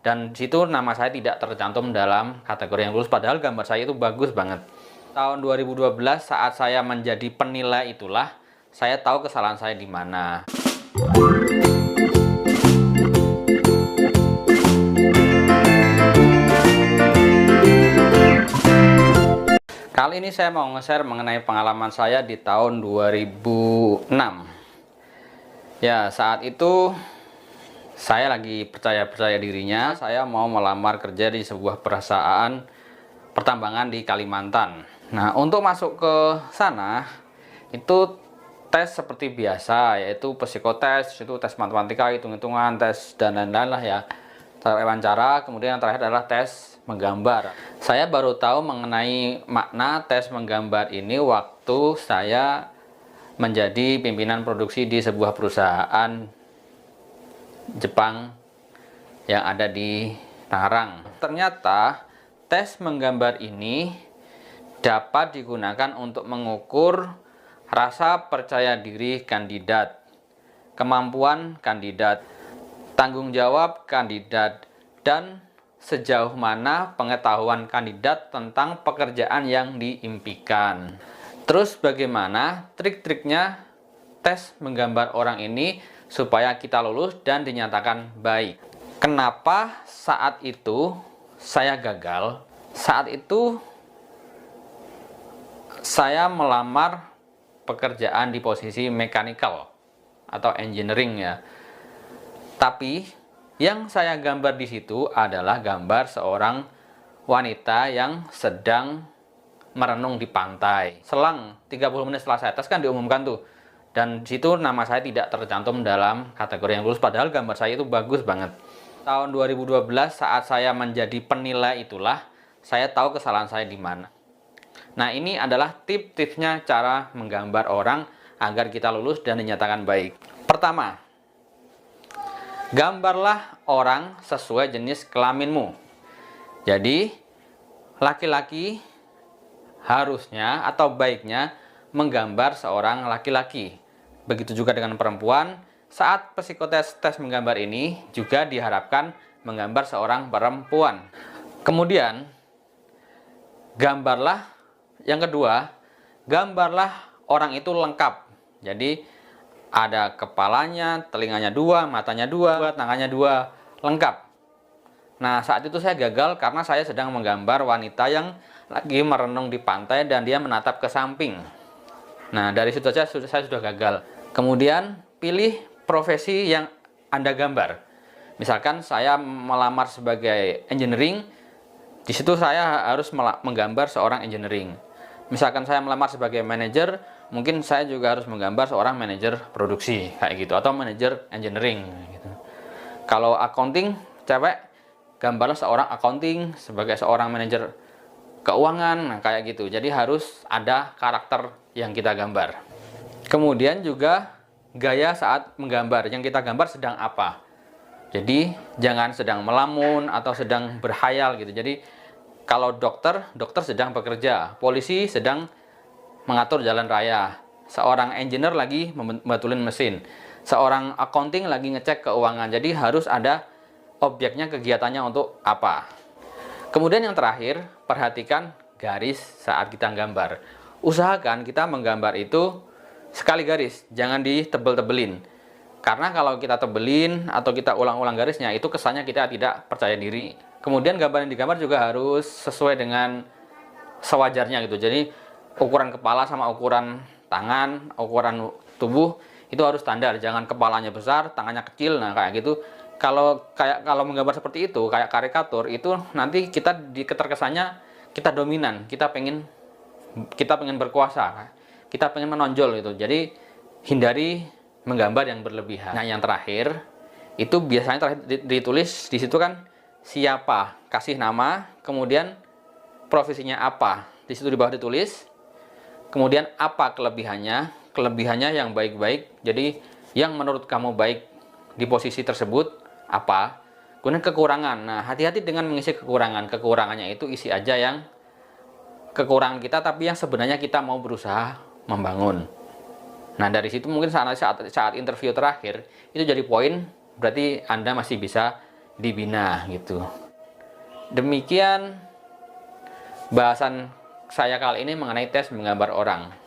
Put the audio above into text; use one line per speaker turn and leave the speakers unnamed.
Dan di situ nama saya tidak tercantum dalam kategori yang lulus, padahal gambar saya itu bagus banget. Tahun 2012 saat saya menjadi penilai itulah saya tahu kesalahan saya di mana. Kali ini saya mau nge-share mengenai pengalaman saya di tahun 2006. Ya, saat itu saya lagi percaya dirinya, saya mau melamar kerja di sebuah perusahaan pertambangan di Kalimantan. Nah, untuk masuk ke sana itu tes seperti biasa, yaitu psikotes, itu tes matematika, hitung-hitungan, tes dan lain-lain lah ya. Wawancara, kemudian yang terakhir adalah tes menggambar. Saya baru tahu mengenai makna tes menggambar ini waktu saya menjadi pimpinan produksi di sebuah perusahaan Jepang yang ada di Tangerang. Ternyata tes menggambar ini dapat digunakan untuk mengukur rasa percaya diri kandidat, kemampuan kandidat, tanggung jawab kandidat, dan sejauh mana pengetahuan kandidat tentang pekerjaan yang diimpikan. Terus bagaimana trik-triknya tes menggambar orang ini supaya kita lulus dan dinyatakan baik. Kenapa saat itu saya gagal? Saat itu saya melamar pekerjaan di posisi mechanical atau engineering ya. Tapi yang saya gambar di situ adalah gambar seorang wanita yang sedang merenung di pantai. Selang 30 menit setelah saya tes kan diumumkan tuh. Dan di situ nama saya tidak tercantum dalam kategori yang lulus, padahal gambar saya itu bagus banget. Tahun 2012 saat saya menjadi penilai itulah saya tahu kesalahan saya di mana. Nah, ini adalah tips-tipsnya cara menggambar orang agar kita lulus dan dinyatakan baik. Pertama, gambarlah orang sesuai jenis kelaminmu. Jadi, laki-laki harusnya atau baiknya menggambar seorang laki-laki. Begitu juga dengan perempuan, saat psikotes tes menggambar ini juga diharapkan menggambar seorang perempuan. Kemudian, gambarlah yang kedua, gambarlah orang itu lengkap. Jadi, ada kepalanya, telinganya dua, matanya dua, tangannya dua, lengkap. Nah, saat itu saya gagal karena saya sedang menggambar wanita yang lagi merenung di pantai dan dia menatap ke samping. Nah, dari situ saja saya sudah gagal. Kemudian, pilih profesi yang Anda gambar. Misalkan saya melamar sebagai engineering, di situ saya harus menggambar seorang engineering. Misalkan saya melamar sebagai manajer, mungkin saya juga harus menggambar seorang manajer produksi, kayak gitu, atau manajer engineering. Gitu. Kalau accounting, cewek, gambarlah seorang accounting sebagai seorang manajer keuangan, nah kayak gitu. Jadi harus ada karakter yang kita gambar. Kemudian juga gaya saat menggambar, yang kita gambar sedang apa. Jadi jangan sedang melamun atau sedang berhayal gitu. Jadi kalau dokter sedang bekerja, polisi sedang mengatur jalan raya, seorang engineer lagi membetulin mesin, seorang accounting lagi ngecek keuangan. Jadi harus ada objeknya, kegiatannya untuk apa. Kemudian yang terakhir, perhatikan garis saat kita gambar. Usahakan kita menggambar itu sekali garis, jangan ditebel-tebelin. Karena kalau kita tebelin atau kita ulang-ulang garisnya, itu kesannya kita tidak percaya diri. Kemudian gambar yang digambar juga harus sesuai dengan sewajarnya gitu. Jadi ukuran kepala sama ukuran tangan, ukuran tubuh itu harus standar. Jangan kepalanya besar, tangannya kecil. Nah, kayak gitu. Kalau menggambar seperti itu, kayak karikatur, itu nanti kita di keterkesannya kita dominan, kita pengen berkuasa, kita pengen menonjol gitu. Jadi hindari menggambar yang berlebihan. Nah, yang terakhir itu biasanya ditulis di situ kan siapa, kasih nama, kemudian profesinya apa. Di situ di bawah ditulis. Kemudian apa kelebihannya yang baik-baik. Jadi yang menurut kamu baik di posisi tersebut apa. Kemudian kekurangan. Nah, hati-hati dengan mengisi kekurangan. Kekurangannya itu isi aja yang kekurangan kita, tapi yang sebenarnya kita mau berusaha membangun. Nah, dari situ mungkin saat interview terakhir itu jadi poin, berarti Anda masih bisa dibina gitu. Demikian bahasan saya kali ini mengenai tes menggambar orang.